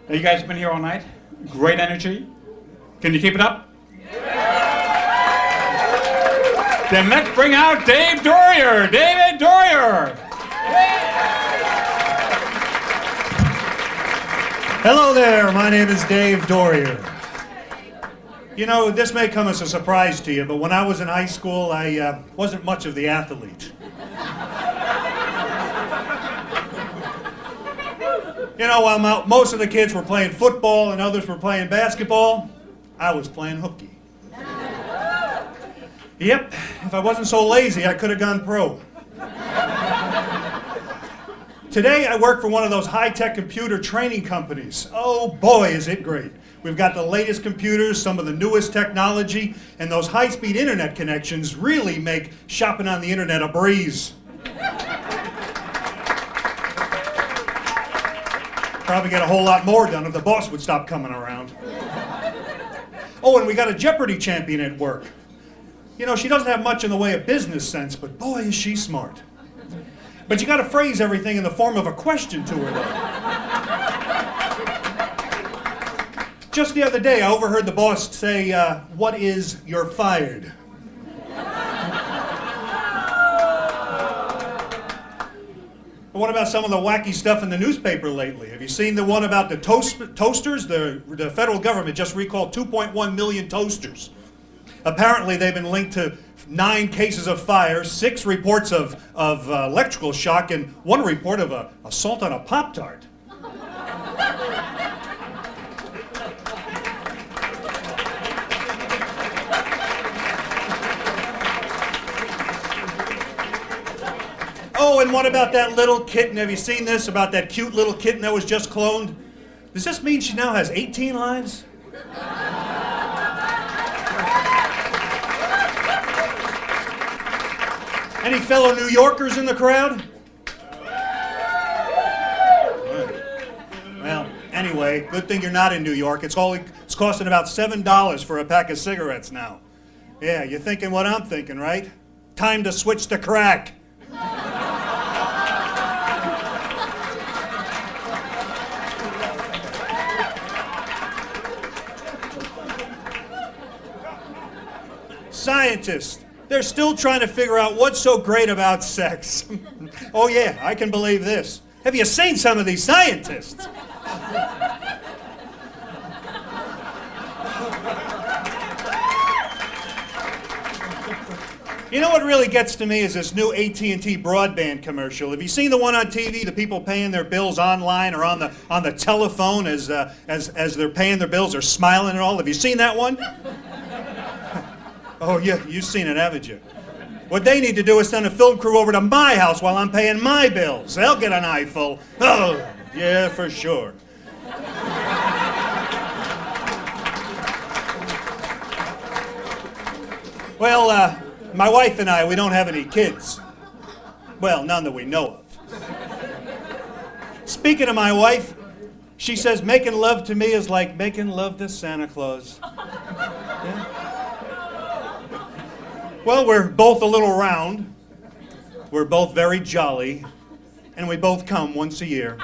Now, you guys have been here all night. Great energy. Can you keep it up? Then let's bring out Dave Doerrier. David Doerrier. Hello there, my name is Dave Doerrier. You know, this may come as a surprise to you, but when I was in high school, I wasn't much of the athlete. You know, while most of the kids were playing football and others were playing basketball, I was playing hooky. Yep, if I wasn't so lazy, I could have gone pro. Today, I work for one of those high-tech computer training companies. Oh boy, is it great. We've got the latest computers, some of the newest technology, and those high-speed internet connections really make shopping on the internet a breeze. Probably get a whole lot more done if the boss would stop coming around. Oh, and we got a Jeopardy champion at work. You know, she doesn't have much in the way of business sense, but boy, is she smart. But you got to phrase everything in the form of a question to her, though. Just the other day, I overheard the boss say, "What is you're fired?" But what about some of the wacky stuff in the newspaper lately? Have you seen the one about the toasters? The federal government just recalled 2.1 million toasters. Apparently, they've been linked to 9 cases of fire, 6 reports of electrical shock, and 1 report of assault on a Pop-Tart. Oh, and what about that little kitten? Have you seen this about that cute little kitten that was just cloned? Does this mean she now has 18 lives? Any fellow New Yorkers in the crowd? Well, anyway, good thing you're not in New York. It's costing about $7 for a pack of cigarettes now. Yeah, you're thinking what I'm thinking, right? Time to switch to crack. Scientists, they're still trying to figure out what's so great about sex. Oh yeah, I can believe this. Have you seen some of these scientists? You know what really gets to me is this new AT&T broadband commercial. Have you seen the one on TV, the people paying their bills online or on the telephone as they're paying their bills or smiling and all? Have you seen that one? Oh, yeah, you've seen it, haven't you? What they need to do is send a film crew over to my house while I'm paying my bills. They'll get an eyeful. Oh, yeah, for sure. Well, my wife and I, we don't have any kids. Well, none that we know of. Speaking of my wife, she says making love to me is like making love to Santa Claus. Yeah. Well, we're both a little round, we're both very jolly, and we both come once a year.